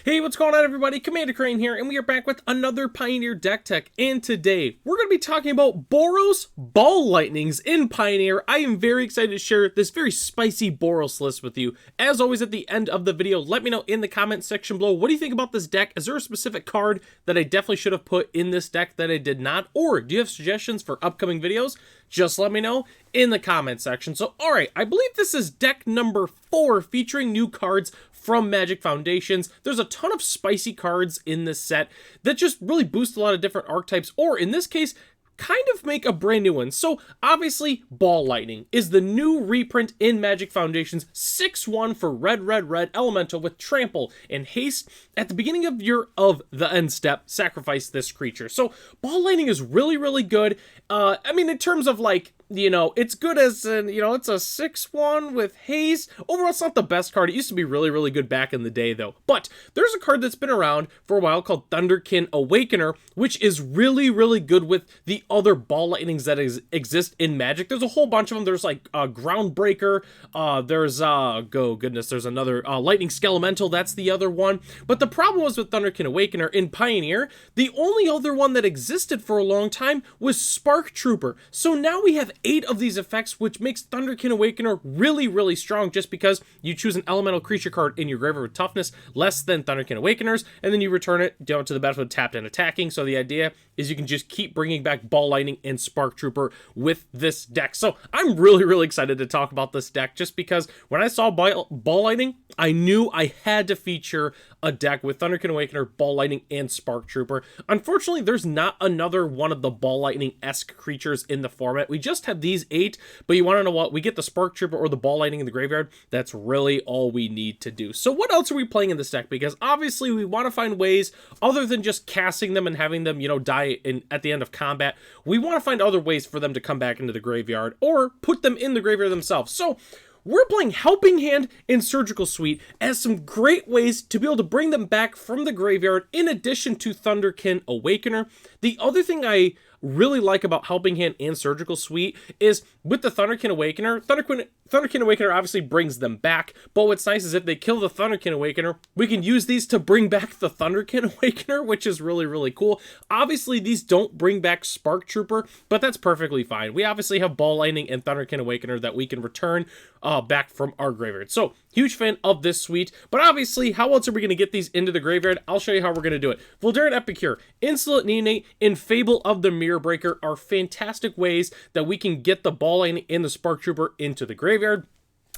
Hey, what's going on everybody? Commander Crane here, and we are back with another Pioneer deck tech, and today we're going to be talking about Boros Ball Lightnings in Pioneer. I am very excited to share this very spicy Boros list with you. As always, at the end of the video, let me know in the comment section below, what do you think about this deck? Is there a specific card that I definitely should have put in this deck that I did not? Or do you have suggestions for upcoming videos? Just let me know in the comment section. So, alright, I believe this is deck number 4 featuring new cards from Magic Foundations. There's a ton of spicy cards in this set that just really boost a lot of different archetypes, or in this case, kind of make a brand new one. So obviously, Ball Lightning is the new reprint in Magic Foundations, 6/1 for red elemental with trample and haste. At the beginning of the end step, sacrifice this creature. So Ball Lightning is really good. I mean, in terms of like, you know, it's good as in, you know, it's a 6/1 with haste. Overall, it's not the best card. It used to be really good back in the day, though. But there's a card that's been around for a while called Thunderkin Awakener, which is really good with the other Ball Lightnings that exist in Magic. There's a whole bunch of them. There's like Groundbreaker. There's there's another Lightning Skelemental. That's the other one. But the problem was with Thunderkin Awakener in Pioneer, the only other one that existed for a long time was Spark Trooper. So now we have 8 of these effects, which makes Thunderkin Awakener really strong, just because you choose an elemental creature card in your graveyard with toughness less than Thunderkin Awakeners, and then you return it down to the battlefield tapped and attacking. So the idea is you can just keep bringing back Ball Lightning and Spark Trooper with this deck. So I'm really excited to talk about this deck, just because when I saw Ball Lightning, I knew I had to feature a deck with Thunderkin Awakener, Ball Lightning, and Spark Trooper. Unfortunately, there's not another one of the Ball Lightning-esque creatures in the format. We just have these 8, but you want to know what? We get the Spark Trooper or the Ball Lightning in the graveyard. That's really all we need to do. So what else are we playing in this deck? Because obviously we want to find ways, other than just casting them and having them, you know, die at the end of combat. We want to find other ways for them to come back into the graveyard, or put them in the graveyard themselves. So we're playing Helping Hand and Surgical Suite as some great ways to be able to bring them back from the graveyard, in addition to Thunderkin Awakener. The other thing I really like about Helping Hand and Surgical Suite is with the Thunderkin Awakener, Thunderkin Awakener obviously brings them back, but what's nice is if they kill the Thunderkin Awakener, we can use these to bring back the Thunderkin Awakener, which is really cool. Obviously, these don't bring back Spark Trooper, but that's perfectly fine. We obviously have Ball Lightning and Thunderkin Awakener that we can return back from our graveyard. So, huge fan of this suite, but obviously, how else are we going to get these into the graveyard? I'll show you how we're going to do it. Voldaren Epicure, Insolent Neonate, and Fable of the Mirror Breaker are fantastic ways that we can get the Ball Lightning and the Spark Trooper into the graveyard.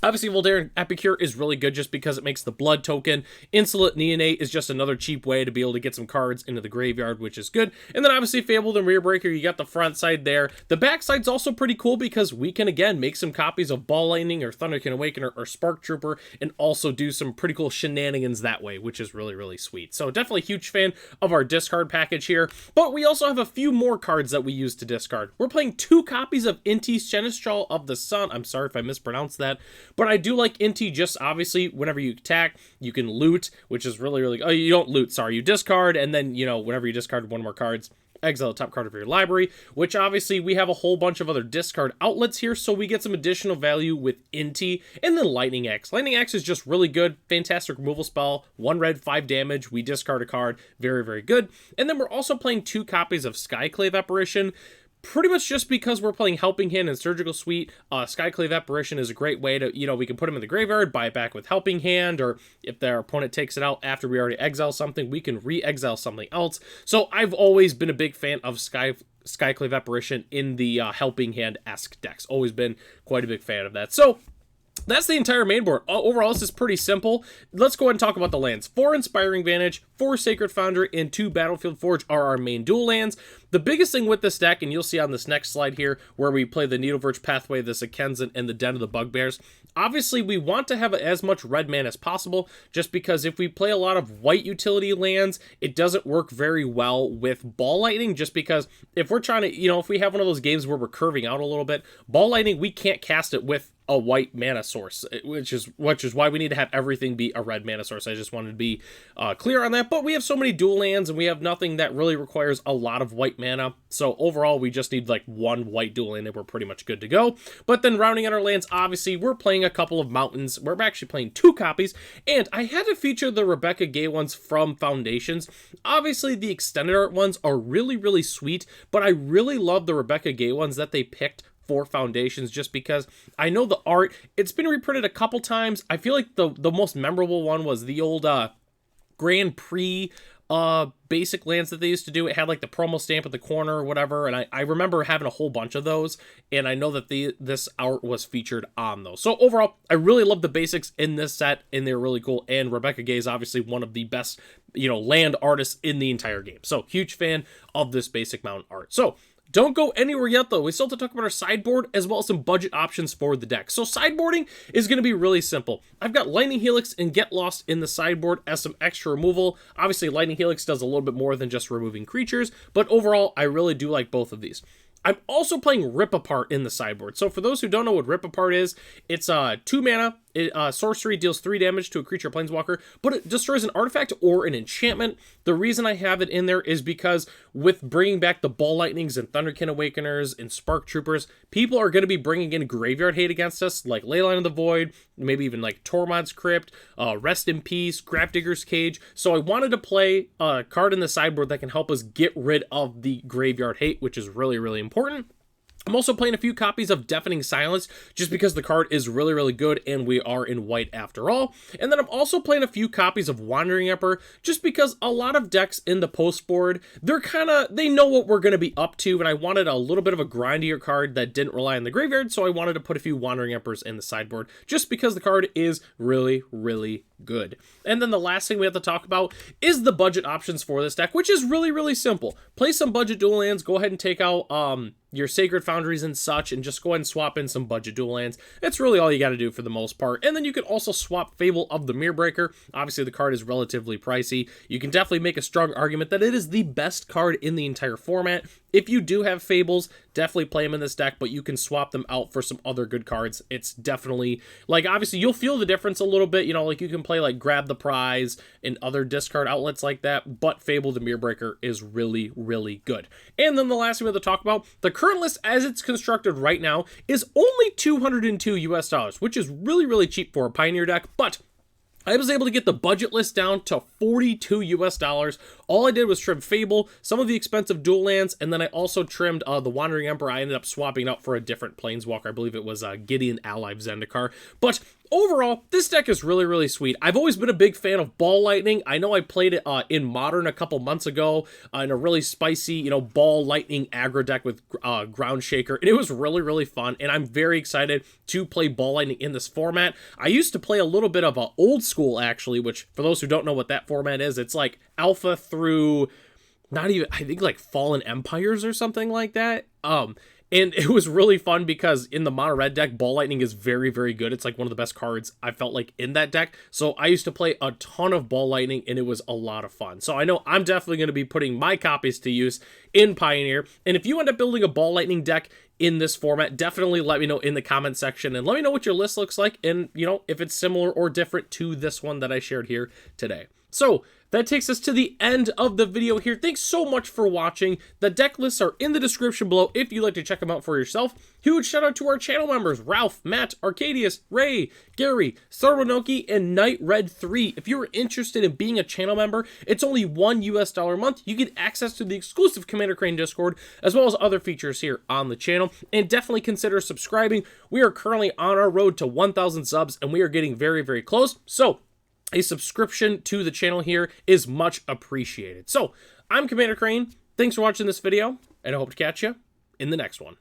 Obviously, Voldaren Epicure is really good just because it makes the blood token. Insolent Neonate is just another cheap way to be able to get some cards into the graveyard, which is good. And then obviously, Fable the Mirror Breaker, you got the front side there. The back side's also pretty cool because we can, again, make some copies of Ball Lightning or Thunderkin Awakener or Spark Trooper and also do some pretty cool shenanigans that way, which is really sweet. So definitely a huge fan of our discard package here. But we also have a few more cards that we use to discard. We're playing 2 copies of Inti Seneschal of the Sun. I'm sorry if I mispronounced that. But I do like Inti, just obviously whenever you attack, you can loot, which is really oh, you don't loot, sorry, you discard, and then, you know, whenever you discard one more cards, exile the top card of your library, which obviously we have a whole bunch of other discard outlets here, so we get some additional value with Inti. And then Lightning Axe. Lightning Axe is just really good, fantastic removal spell, 1 red, 5 damage, we discard a card, very good. And then we're also playing 2 copies of Skyclave Apparition, pretty much just because we're playing Helping Hand and Surgical Suite. Skyclave Apparition is a great way to, you know, we can put them in the graveyard, buy it back with Helping Hand, or if their opponent takes it out after we already exile something, we can re-exile something else. So I've always been a big fan of Skyclave Apparition in the Helping Hand-esque decks. Always been quite a big fan of that. So that's the entire main board. Overall, this is pretty simple. Let's go ahead and talk about the lands. 4 Inspiring Vantage, 4 Sacred Foundry, and 2 Battlefield Forge are our main dual lands. The biggest thing with this deck, and you'll see on this next slide here, where we play the Needleverge Pathway, the Sekenzan, and the Den of the Bugbears, obviously we want to have as much red mana as possible, just because if we play a lot of white utility lands, it doesn't work very well with Ball Lightning, just because if we're trying to, you know, if we have one of those games where we're curving out a little bit, Ball Lightning, we can't cast it with a white mana source, which is why we need to have everything be a red mana source. I just wanted to be clear on that. But we have so many dual lands, and we have nothing that really requires a lot of white mana. So overall, we just need like one white dual land, and we're pretty much good to go. But then rounding out our lands, obviously, we're playing a couple of mountains. We're actually playing 2 copies, and I had to feature the Rebecca Gay ones from Foundations. Obviously, the extended art ones are really, really sweet, but I really love the Rebecca Gay ones that they picked for Foundations, just because I know the art, it's been reprinted a couple times. I feel like the most memorable one was the old Grand Prix basic lands that they used to do. It had like the promo stamp at the corner or whatever, and I remember having a whole bunch of those, and I know that this art was featured on those. So overall, I really love the basics in this set, and they're really cool, and Rebecca Gay is obviously one of the best, land artists in the entire game. So huge fan of this basic mountain art. So don't go anywhere yet, though. We still have to talk about our sideboard as well as some budget options for the deck. So sideboarding is going to be really simple. I've got Lightning Helix and Get Lost in the sideboard as some extra removal. Obviously, Lightning Helix does a little bit more than just removing creatures, but overall, I really do like both of these. I'm also playing Rip Apart in the sideboard. So for those who don't know what Rip Apart is, it's 2 mana. Sorcery deals 3 damage to a creature planeswalker, but it destroys an artifact or an enchantment. The reason I have it in there is because with bringing back the Ball Lightnings and Thunderkin Awakeners and Spark Troopers, people are going to be bringing in graveyard hate against us, like Leyline of the Void, maybe even like Tormod's Crypt, Rest in Peace, Grafdigger's Cage. So I wanted to play a card in the sideboard that can help us get rid of the graveyard hate, which is really, really important. I'm also playing a few copies of Deafening Silence, just because the card is really, really good, and we are in white after all. And then I'm also playing a few copies of Wandering Emperor, just because a lot of decks in the post board, they know what we're going to be up to, and I wanted a little bit of a grindier card that didn't rely on the graveyard, so I wanted to put a few Wandering Emperors in the sideboard, just because the card is really, really good. And then the last thing we have to talk about is the budget options for this deck, which is really, really simple. Play some budget dual lands, go ahead and take out your Sacred Foundries and such, and just go ahead and swap in some budget dual lands. That's really all you got to do for the most part. And then you can also swap Fable of the Mirrorbreaker. Obviously, the card is relatively pricey. You can definitely make a strong argument that it is the best card in the entire format. If you do have Fables, definitely play them in this deck, but you can swap them out for some other good cards. It's definitely, like, obviously, you'll feel the difference a little bit. Like, you can play, like, Grab the Prize and other discard outlets like that, but Fable the Mirrorbreaker is really, really good. And then the last thing we have to talk about, the current list as it's constructed right now is only $202 US, which is really, really cheap for a Pioneer deck, but I was able to get the budget list down to $42 US. All I did was trim Fable, some of the expensive dual lands, and then I also trimmed the Wandering Emperor. I ended up swapping out for a different Planeswalker. I believe it was Gideon Ally Zendikar. But overall, this deck is really, really sweet. I've always been a big fan of Ball Lightning. I know I played it in Modern a couple months ago in a really spicy, Ball Lightning aggro deck with Ground Shaker, and it was really, really fun, and I'm very excited to play Ball Lightning in this format. I used to play a little bit of Old School, actually, which, for those who don't know what that format is, it's like Alpha through, not even, I think, like Fallen Empires or something like that. And it was really fun because in the mono red deck, Ball Lightning is very, very good. It's like one of the best cards I felt like in that deck. So I used to play a ton of Ball Lightning, and it was a lot of fun. So I know I'm definitely going to be putting my copies to use in Pioneer. And if you end up building a Ball Lightning deck in this format, definitely let me know in the comment section, and let me know what your list looks like, and if it's similar or different to this one that I shared here today. So that takes us to the end of the video here. Thanks so much for watching. The deck lists are in the description below if you'd like to check them out for yourself. Huge shout out to our channel members, Ralph, Matt, Arcadius, Ray, Gary, Sarwanoki, and Night Red 3. If you're interested in being a channel member, it's only $1 US a month. You get access to the exclusive Commander Crane Discord, as well as other features here on the channel. And definitely consider subscribing. We are currently on our road to 1,000 subs, and we are getting very, very close. So a subscription to the channel here is much appreciated. So I'm Commander Crane. Thanks for watching this video, and I hope to catch you in the next one.